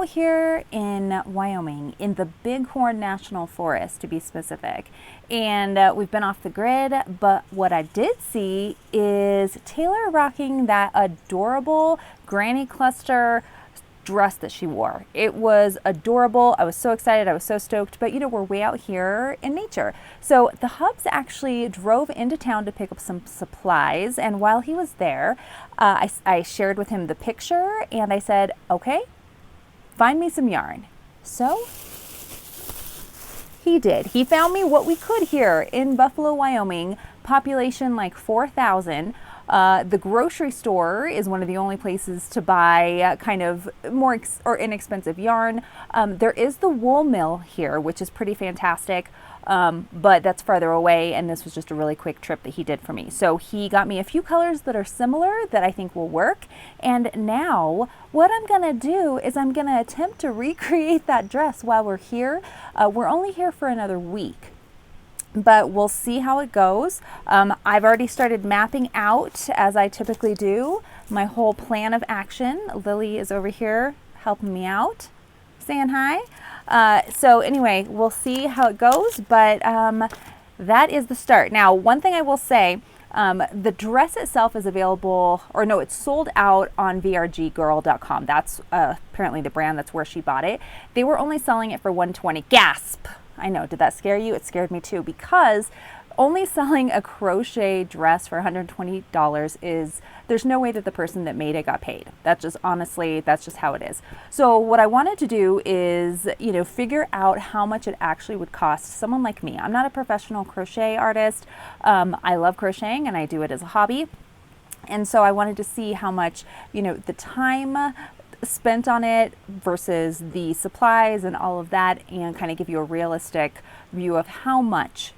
out here in Wyoming, in the Bighorn National Forest to be specific, and we've been off the grid, but what I did see is Taylor rocking that adorable granny cluster dress that she wore. It was adorable. I was so excited. I was so stoked, but you know, we're way out here in nature. So the Hubs actually drove into town to pick up some supplies, and while he was there, I shared with him the picture and I said, okay, find me some yarn. So he did. He found me what we could here in Buffalo, Wyoming, population like 4,000. The grocery store is one of the only places to buy kind of more or inexpensive yarn. There is the wool mill here, which is pretty fantastic, but that's farther away, and this was just a really quick trip that he did for me. So he got me a few colors that are similar that I think will work, and now what I'm gonna do is I'm gonna attempt to recreate that dress while we're here. We're only here for another week, but we'll see how it goes. I've already started mapping out, as I typically do, my whole plan of action. Lily is over here helping me out, saying hi. So anyway, we'll see how it goes, but that is the start. Now, one thing I will say, the dress itself is available, or no, it's sold out on thecraftygrrl.com. That's apparently the brand, that's where she bought it. They were only selling it for $120. Gasp! I know, did that scare you? It scared me too, because only selling a crochet dress for $120 is, there's no way that the person that made it got paid. That's just, honestly, that's just how it is. So what I wanted to do is, you know, figure out how much it actually would cost someone like me. I'm not a professional crochet artist. I love crocheting and I do it as a hobby. And so I wanted to see how much, you know, the time spent on it versus the supplies and all of that, and kind of give you a realistic view of how much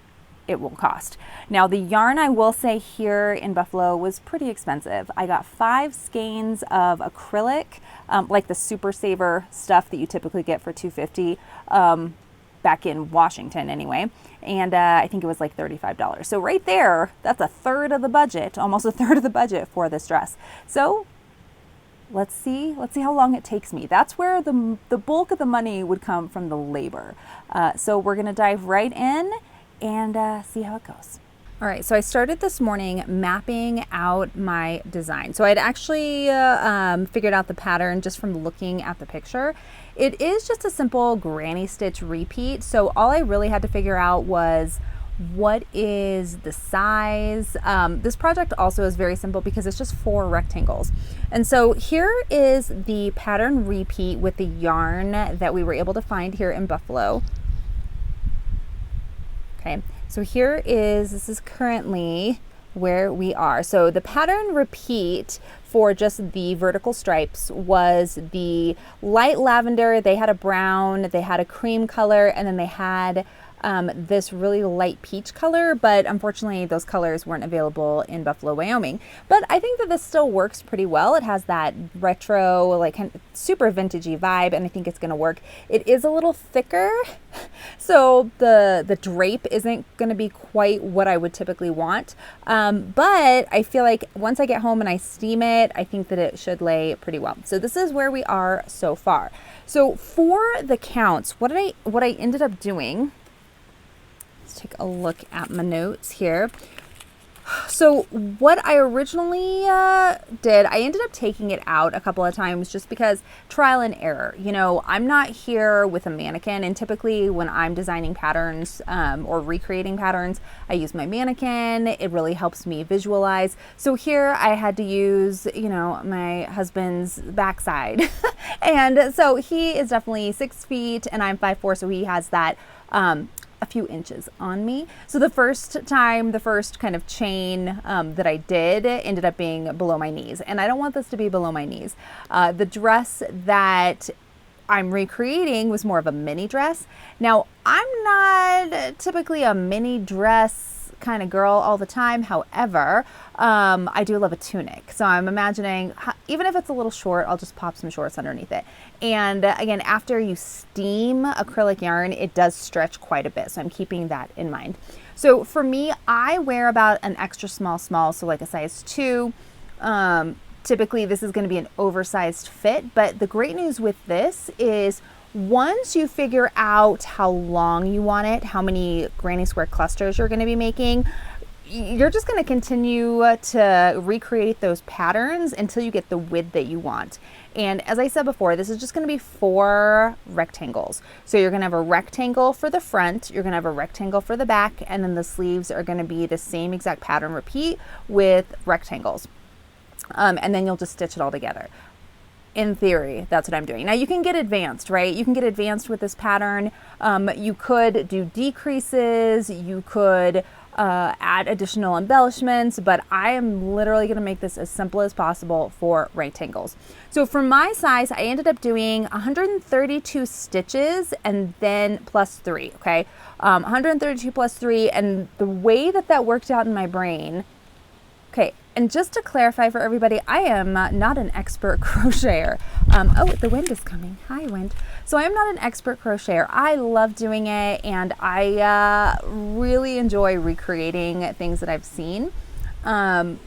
it will cost. Now, the yarn, I will say, here in Buffalo was pretty expensive. I got 5 skeins of acrylic, like the Super Saver stuff that you typically get for $250 back in Washington anyway, and I think it was like $35. So right there, that's a third of the budget, almost a third of the budget for this dress. So let's see how long it takes me. That's where the bulk of the money would come from, the labor. So we're gonna dive right in and see how it goes. All right, so I started this morning mapping out my design. So I'd actually figured out the pattern just from looking at the picture. It is just a simple granny stitch repeat. So all I really had to figure out was, what is the size? This project also is very simple because it's just 4 rectangles. And so here is the pattern repeat with the yarn that we were able to find here in Buffalo. Okay, so this is currently where we are. So the pattern repeat for just the vertical stripes was the light lavender, they had a brown, they had a cream color, and then they had this really light peach color, but unfortunately those colors weren't available in Buffalo, Wyoming. But I think that this still works pretty well. It has that retro, like super vintagey vibe, and I think it's gonna work. It is a little thicker, so the drape isn't gonna be quite what I would typically want. But I feel like once I get home and I steam it, I think that it should lay pretty well. So this is where we are so far. So for the counts, what I ended up doing, let's take a look at my notes here. So what I originally did, I ended up taking it out a couple of times just because trial and error. You know, I'm not here with a mannequin, and typically when I'm designing patterns or recreating patterns, I use my mannequin. It really helps me visualize. So here I had to use, you know, my husband's backside. And so he is definitely 6 feet and I'm 5'4", so he has that a few inches on me. So the first kind of chain that I did ended up being below my knees, and I don't want this to be below my knees. The dress that I'm recreating was more of a mini dress. Now, I'm not typically a mini dress kind of girl all the time. However, I do love a tunic. So I'm imagining, even if it's a little short, I'll just pop some shorts underneath it. And again, after you steam acrylic yarn, it does stretch quite a bit. So I'm keeping that in mind. So for me, I wear about an extra small, so like a size 2. typically this is going to be an oversized fit, but the great news with this is once you figure out how long you want it, how many granny square clusters you're going to be making, you're just going to continue to recreate those patterns until you get the width that you want. And as I said before, this is just going to be 4 rectangles. So you're going to have a rectangle for the front, you're going to have a rectangle for the back, and then the sleeves are going to be the same exact pattern repeat with rectangles. And then you'll just stitch it all together. In theory, that's what I'm doing. Now you can get advanced, right? You can get advanced with this pattern. You could do decreases, you could add additional embellishments, but I am literally going to make this as simple as possible for rectangles. So for my size, I ended up doing 132 stitches and then plus 3, okay? 132 plus 3, and the way that that worked out in my brain, okay, and just to clarify for everybody, I am not an expert crocheter. Oh, the wind is coming. Hi, wind. So I am not an expert crocheter. I love doing it, and I really enjoy recreating things that I've seen. But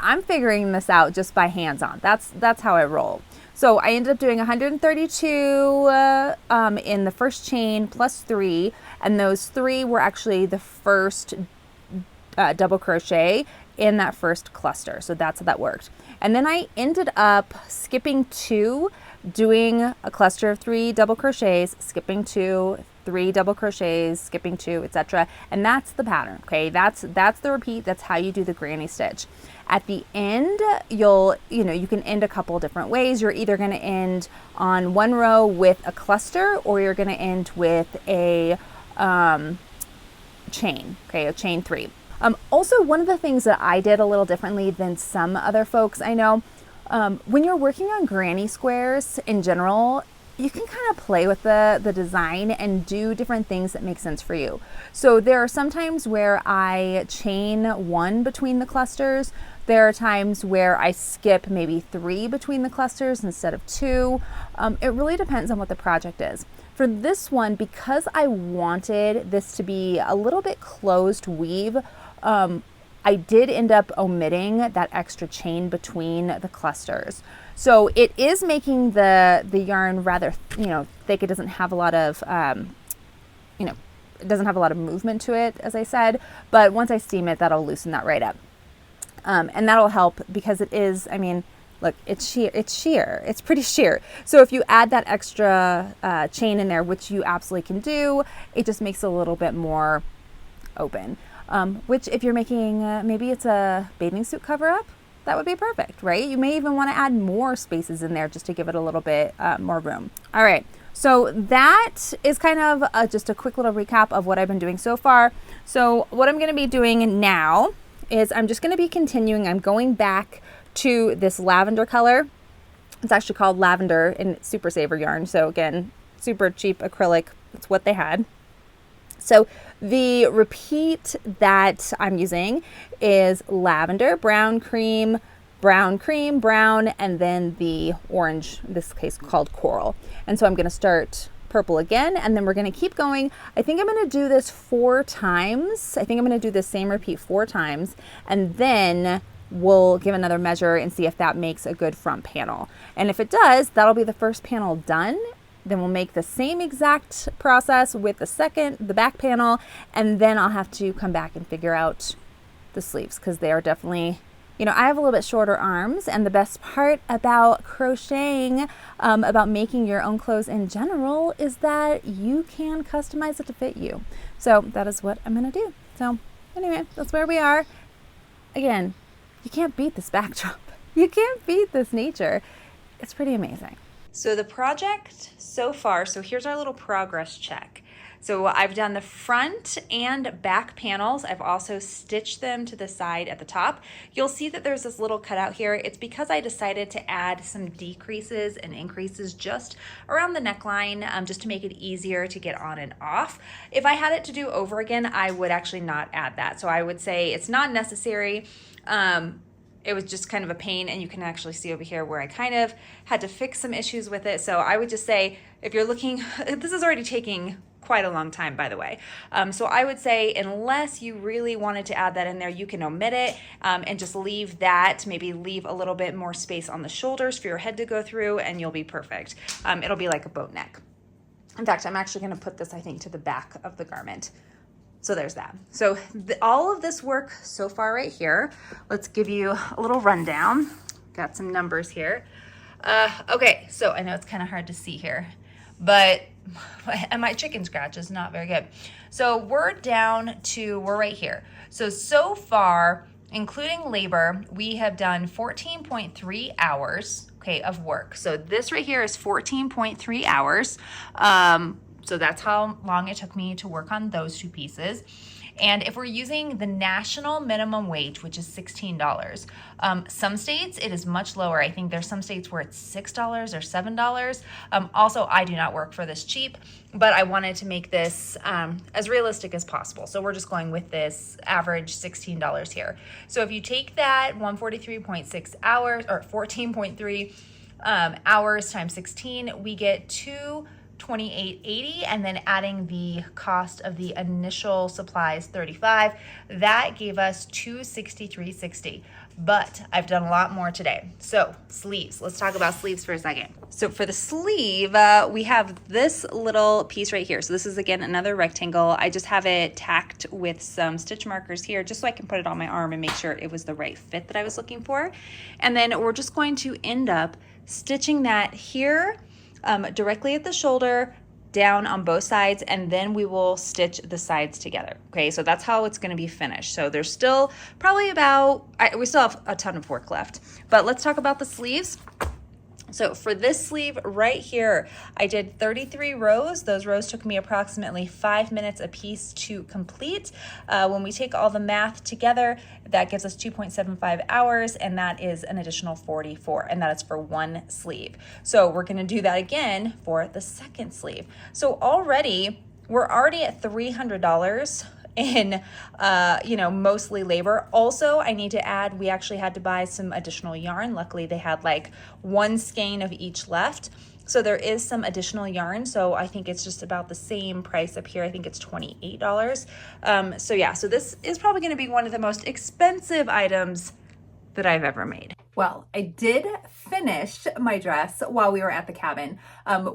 I'm figuring this out just by hands-on. That's how I roll. So I ended up doing 132 in the first chain plus 3, and those 3 were actually the first double crochet in that first cluster. So that's how that worked. And then I ended up skipping 2, doing a cluster of 3 double crochets, skipping 2, 3 double crochets, skipping 2, etc. And that's the pattern, okay? That's the repeat. That's how you do the granny stitch. At the end, you can end a couple different ways. You're either going to end on one row with a cluster, or you're going to end with a chain, okay, a chain 3. Also, one of the things that I did a little differently than some other folks I know, when you're working on granny squares in general, you can kind of play with the design and do different things that make sense for you. So there are some times where I chain 1 between the clusters. There are times where I skip maybe 3 between the clusters instead of 2. It really depends on what the project is. For this one, because I wanted this to be a little bit closed weave, I did end up omitting that extra chain between the clusters. So it is making the yarn rather, thick. It doesn't have a lot of, it doesn't have a lot of movement to it, as I said, but once I steam it, that'll loosen that right up. And that'll help because it is, look, it's sheer, it's pretty sheer. So if you add that extra chain in there, which you absolutely can do, it just makes it a little bit more open. Which if you're making, maybe it's a bathing suit cover up, that would be perfect, right? You may even want to add more spaces in there just to give it a little bit more room. All right, so that is kind of just a quick little recap of what I've been doing so far. So what I'm going to be doing now is I'm just going to be continuing. I'm going back to this lavender color. It's actually called lavender in Super Saver yarn. So again, super cheap acrylic. That's what they had. So the repeat that I'm using is lavender, brown cream, brown, and then the orange, in this case called coral. And so I'm going to start purple again, and then we're going to keep going. I think I'm going to do this 4 times. I think I'm going to do the same repeat 4 times, and then we'll give another measure and see if that makes a good front panel. And if it does, that'll be the first panel done. Then we'll make the same exact process with the back panel, and then I'll have to come back and figure out the sleeves because they are definitely, I have a little bit shorter arms, and the best part about crocheting, about making your own clothes in general, is that you can customize it to fit you. So that is what I'm going to do. So anyway, that's where we are. Again, you can't beat this backdrop. You can't beat this nature. It's pretty amazing. So the project so far, so here's our little progress check. So I've done the front and back panels. I've also stitched them to the side at the top. You'll see that there's this little cutout here. It's because I decided to add some decreases and increases just around the neckline, just to make it easier to get on and off. If I had it to do over again, I would actually not add that. So I would say it's not necessary. It was just kind of a pain, and you can actually see over here where I kind of had to fix some issues with it. So I would just say, if you're looking, this is already taking quite a long time, by the way. So I would say unless you really wanted to add that in there, you can omit it and just leave that, maybe leave a little bit more space on the shoulders for your head to go through, and you'll be perfect. It'll be like a boat neck. In fact, I'm actually going to put this, I think, to the back of the garment. So there's that. So all of this work so far right here, let's give you a little rundown. Got some numbers here. Okay, so I know it's kind of hard to see here, but and my chicken scratch is not very good. So we're right here. So far, including labor, we have done 14.3 hours, okay, of work. So this right here is 14.3 hours. So that's how long it took me to work on those two pieces. And if we're using the national minimum wage, which is $16, some states it is much lower. I think there's some states where it's $6 or $7. Also, I do not work for this cheap, but I wanted to make this as realistic as possible. So we're just going with this average $16 here. So if you take that 143.6 hours or 14.3 hours times 16, we get 228.80, and then adding the cost of the initial supplies 35, that gave us 263.60. But I've done a lot more today. So sleeves, let's talk about sleeves for a second. So for the sleeve, we have this little piece right here. So this is again another rectangle. I just have it tacked with some stitch markers here just so I can put it on my arm and make sure it was the right fit that I was looking for. And then we're just going to end up stitching that here directly at the shoulder, down on both sides, and then we will stitch the sides together. Okay, so that's how it's going to be finished. So there's still probably we still have a ton of work left, but let's talk about the sleeves. So for this sleeve right here, I did 33 rows. Those rows took me approximately 5 minutes a piece to complete. When we take all the math together, that gives us 2.75 hours, and that is an additional 44, and that is for one sleeve. So we're gonna do that again for the second sleeve. So we're already at $300 in mostly labor. Also, I need to add, we actually had to buy some additional yarn. Luckily they had like one skein of each left, so there is some additional yarn. So I think it's just about the same price up here. I think it's $28. So yeah, so this is probably going to be one of the most expensive items that I've ever made. Well, I did finish my dress while we were at the cabin.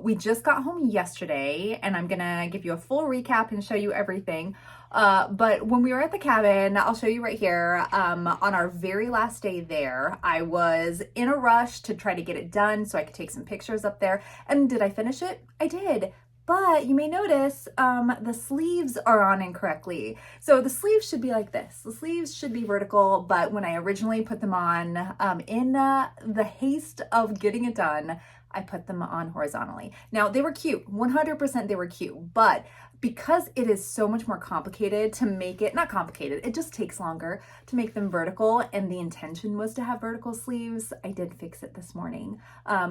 We just got home yesterday, and I'm gonna give you a full recap and show you everything. But when we were at the cabin, I'll show you right here, on our very last day there, I was in a rush to try to get it done so I could take some pictures up there. And did I finish it? I did. But you may notice the sleeves are on incorrectly. So the sleeves should be like this. The sleeves should be vertical, but when I originally put them on, in the haste of getting it done, I put them on horizontally. Now they were cute, 100% they were cute, but because it is so much more complicated to make it, not complicated, it just takes longer to make them vertical, and the intention was to have vertical sleeves, I did fix it this morning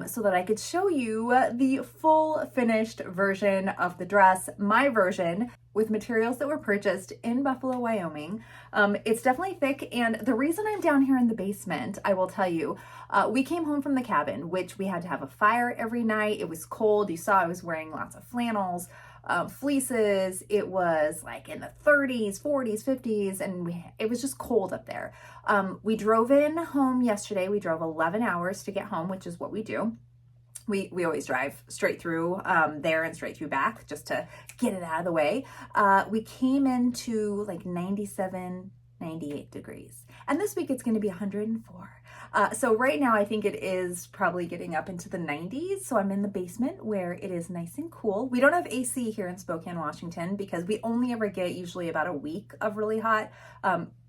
so that I could show you the full finished version of the dress, my version, with materials that were purchased in Buffalo, Wyoming. It's definitely thick, and the reason I'm down here in the basement, I will tell you, we came home from the cabin, which we had to have a fire every night. It was cold. You saw I was wearing lots of flannels, fleeces. It was like in the 30s, 40s, 50s, and it was just cold up there. We drove in home yesterday. We drove 11 hours to get home, which is what we do. We always drive straight through there and straight through back just to get it out of the way. We came into like 97, 98 degrees. And this week it's going to be 104. So right now I think it is probably getting up into the 90s. So I'm in the basement where it is nice and cool. We don't have AC here in Spokane, Washington, because we only ever get usually about a week of really hot,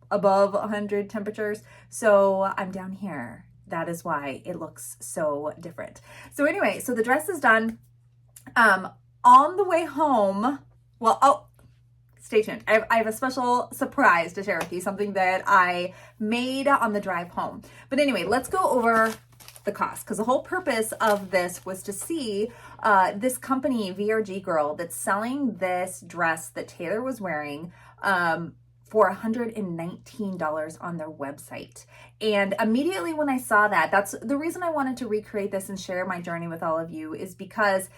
above 100 temperatures. So I'm down here. That is why it looks so different. So anyway, so the dress is done. On the way home, stay tuned. I have a special surprise to share with you, something that I made on the drive home. But anyway, let's go over the cost, because the whole purpose of this was to see this company, Grrl, that's selling this dress that Taylor was wearing for $119 on their website. And immediately when I saw that, that's the reason I wanted to recreate this and share my journey with all of you, is because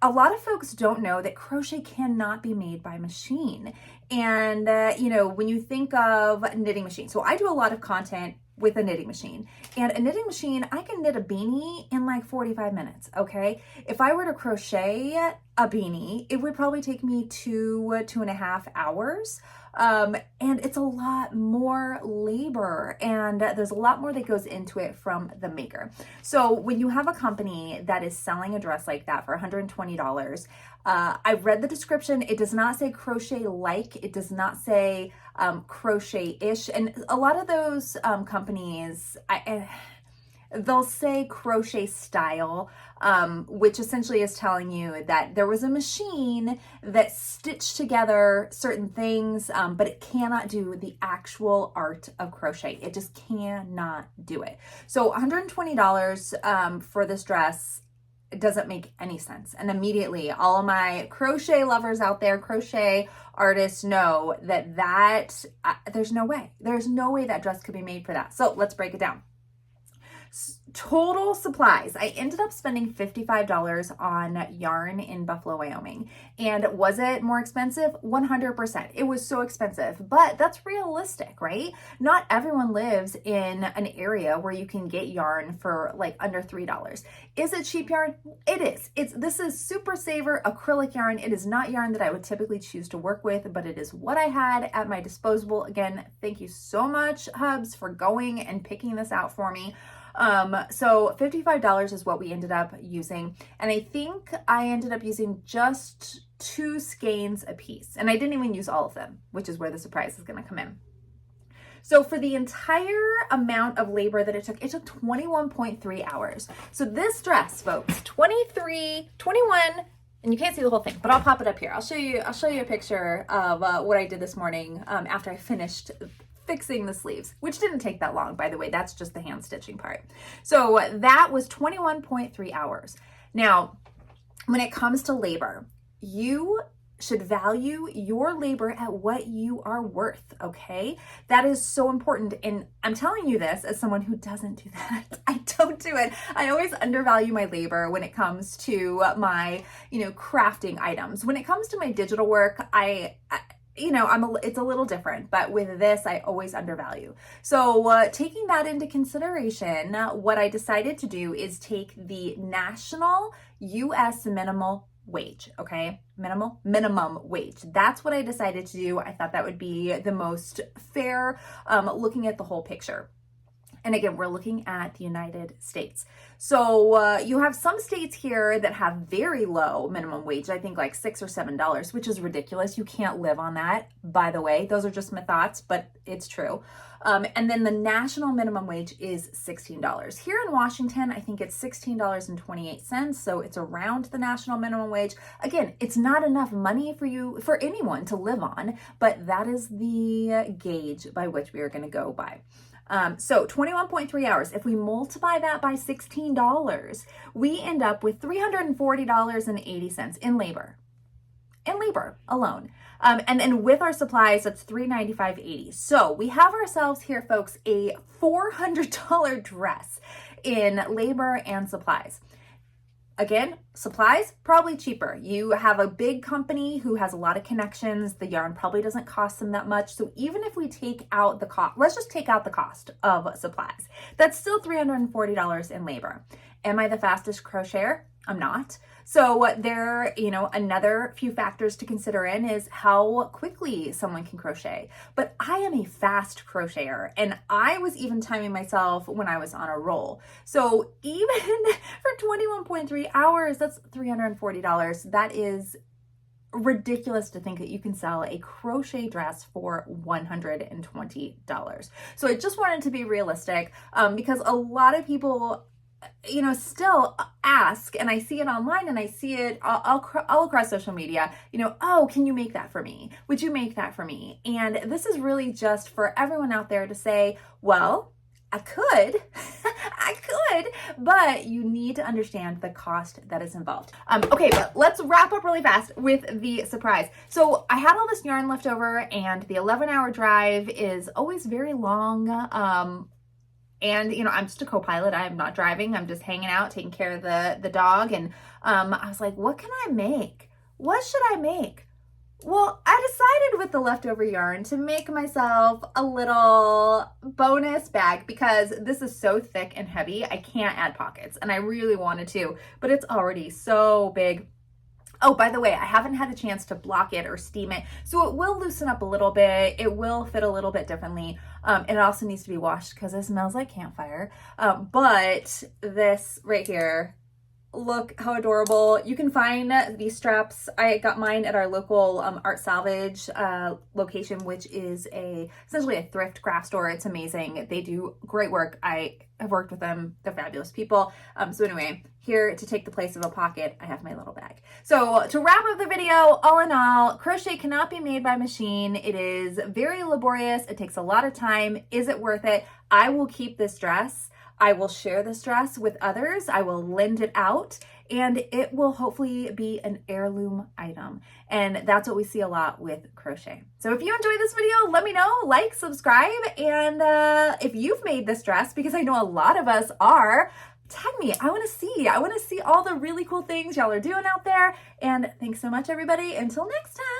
a lot of folks don't know that crochet cannot be made by machine. And, you know, when you think of knitting machine, so I do a lot of content with a knitting machine, and a knitting machine, I can knit a beanie in like 45 minutes. Okay. If I were to crochet a beanie, it would probably take me 2.5 hours. And it's a lot more labor, and there's a lot more that goes into it from the maker. So when you have a company that is selling a dress like that for $120, I've read the description. It does not say crochet like, it does not say crochet-ish. And a lot of those companies, they'll say crochet style, which essentially is telling you that there was a machine that stitched together certain things, but it cannot do the actual art of crochet. It just cannot do it. So $120 for this dress, it doesn't make any sense. And immediately all of my crochet lovers out there, crochet artists, know that there's no way that dress could be made for that. So let's break it down. Total supplies. I ended up spending $55 on yarn in Buffalo, Wyoming. And was it more expensive? 100%. It was so expensive, but that's realistic, right? Not everyone lives in an area where you can get yarn for like under $3. Is it cheap yarn? It is. This is Super Saver acrylic yarn. It is not yarn that I would typically choose to work with, but it is what I had at my disposal. Again, thank you so much, Hubs, for going and picking this out for me. So $55 is what we ended up using. And I think I ended up using just 2 skeins a piece. And I didn't even use all of them, which is where the surprise is going to come in. So for the entire amount of labor that it took 21.3 hours. So this dress, folks, 21, and you can't see the whole thing, but I'll pop it up here. I'll show you a picture of what I did this morning after I finished fixing the sleeves, which didn't take that long, by the way. That's just the hand stitching part. So that was 21.3 hours. Now, when it comes to labor, you should value your labor at what you are worth, okay? That is so important. And I'm telling you this as someone who doesn't do that. I don't do it. I always undervalue my labor when it comes to my, crafting items. When it comes to my digital work, it's a little different, but with this, I always undervalue. So taking that into consideration, what I decided to do is take the national US minimum wage, okay? Minimum wage. That's what I decided to do. I thought that would be the most fair, looking at the whole picture. And again, we're looking at the United States. So you have some states here that have very low minimum wage, I think like $6 or $7, which is ridiculous. You can't live on that, by the way. Those are just my thoughts, but it's true. And then the national minimum wage is $16. Here in Washington, I think it's $16.28. So it's around the national minimum wage. Again, it's not enough money for anyone to live on, but that is the gauge by which we are going to go by. So 21.3 hours, if we multiply that by $16, we end up with $340.80 in labor alone. And then with our supplies, that's $395.80. So we have ourselves here, folks, a $400 dress in labor and supplies. Again, supplies, probably cheaper. You have a big company who has a lot of connections. The yarn probably doesn't cost them that much. So even if we take out the cost, let's just take out the cost of supplies. That's still $340 in labor. Am I the fastest crocheter? I'm not. So there, another few factors to consider in is how quickly someone can crochet. But I am a fast crocheter, and I was even timing myself when I was on a roll. So even for 21.3 hours, that's $340. That is ridiculous to think that you can sell a crochet dress for $120. So I just wanted to be realistic, because a lot of people still ask, and I see it online and I see it all across social media, oh, can you make that for me? Would you make that for me? And this is really just for everyone out there to say, well, I could, but you need to understand the cost that is involved. Okay, but let's wrap up really fast with the surprise. So I had all this yarn left over, and the 11-hour drive is always very long. And, you know, I'm just a co-pilot. I'm not driving. I'm just hanging out, taking care of the dog. And I was like, what can I make? What should I make? Well, I decided with the leftover yarn to make myself a little bonus bag because this is so thick and heavy. I can't add pockets, and I really wanted to, but it's already so big. Oh, by the way, I haven't had a chance to block it or steam it, so it will loosen up a little bit. It will fit a little bit differently. And it also needs to be washed because it smells like campfire. But this right here, look how adorable. You can find these straps. I got mine at our local art salvage location, which is essentially a thrift craft store. It's amazing. They do great work. I have worked with them. They're fabulous people. So anyway, here to take the place of a pocket, I have my little bag. So to wrap up the video, all in all, crochet cannot be made by machine. It is very laborious. It takes a lot of time. Is it worth it? I will keep this dress. I will share this dress with others. I will lend it out, and it will hopefully be an heirloom item. And that's what we see a lot with crochet. So if you enjoyed this video, let me know, like, subscribe, and if you've made this dress, because I know a lot of us are, tag me. I want to see all the really cool things y'all are doing out there. And thanks so much, everybody. Until next time.